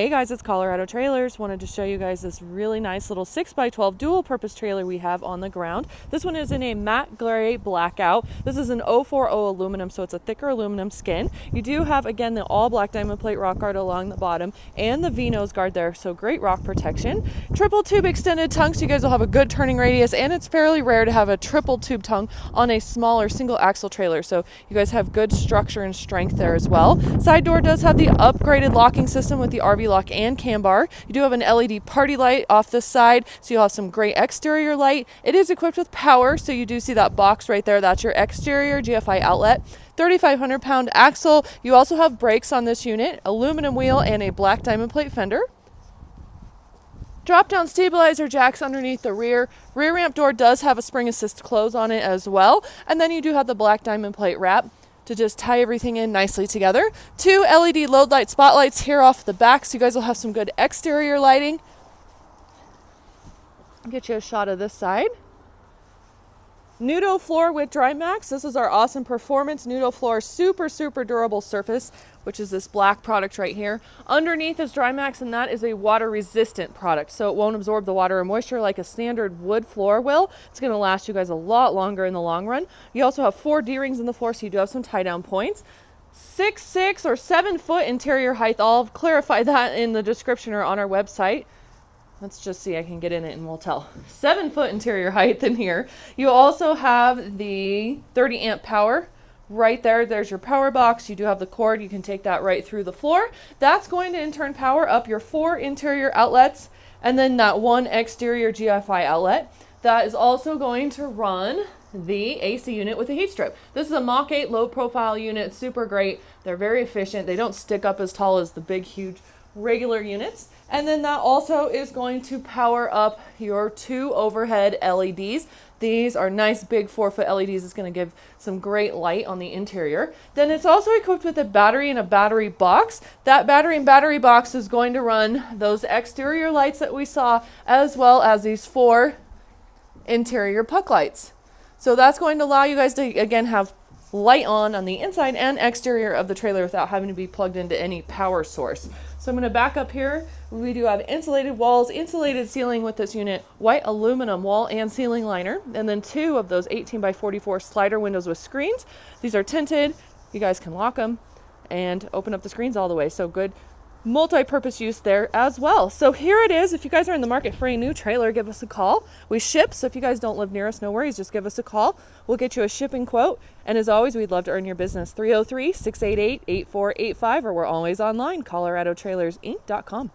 Hey guys, it's Colorado Trailers. Wanted to show you guys this really nice little 6x12 dual purpose trailer we have on the ground. This one is in a matte gray blackout. This is an 040 aluminum, so it's a thicker aluminum skin. You do have, again, the all black diamond plate rock guard along the bottom and the V-nose guard there, so great rock protection. Triple tube extended tongue, so you guys will have a good turning radius, and it's fairly rare to have a triple tube tongue on a smaller single axle trailer, so you guys have good structure and strength there as well. Side door does have the upgraded locking system with the RV lock and cam bar. You do have an LED party light off the side, so you'll have some great exterior light. It is equipped with power, so you do see that box right there. That's your exterior GFI outlet. 3,500 pound axle. You also have brakes on this unit, aluminum wheel, and a black diamond plate fender. Drop down stabilizer jacks underneath the rear. Rear ramp door does have a spring assist close on it as well. And then you do have the black diamond plate wrap to just tie everything in nicely together. 2 LED load light spotlights here off the back, so you guys will have some good exterior lighting. I'll get you a shot of this side. Nudo floor with Dry Maxx. This is our awesome performance Nudo floor, super durable surface, which is this black product right here. Underneath is Dry Maxx, and that is a water resistant product, so it won't absorb the water or moisture like a standard wood floor will. It's going to last you guys a lot longer in the long run. You also have 4 D-rings in the floor, so you do have some tie down points. 6'6" or 7 foot interior height. I'll clarify that in the description or on our website. Let's just see, I can get in it and we'll tell. 7 foot interior height in here. You also have the 30 amp power right there. There's your power box. You do have the cord. You can take that right through the floor. That's going to in turn power up your 4 interior outlets and then that 1 exterior GFI outlet. That is also going to run the AC unit with a heat strip. This is a Mach 8 low profile unit, super great. They're very efficient. They don't stick up as tall as the big, huge regular units. And then that also is going to power up your 2 overhead LEDs. These are nice big 4-foot LEDs. It's going to give some great light on the interior. Then it's also equipped with a battery and a battery box. That battery and battery box is going to run those exterior lights that we saw, as well as these 4 interior puck lights. So that's going to allow you guys to, again, have light on the inside and exterior of the trailer without having to be plugged into any power source. So I'm going to back up here. We do have insulated walls, insulated ceiling with this unit, white aluminum wall and ceiling liner, and then 2 of those 18x44 slider windows with screens. These are tinted. You guys can lock them and open up the screens all the way. So good multi-purpose use there as well. So here it is. If you guys are in the market for a new trailer, give us a call. We ship, so if you guys don't live near us, no worries, just give us a call. We'll get you a shipping quote. And as always, we'd love to earn your business. 303-688-8485, or we're always online, coloradotrailersinc.com.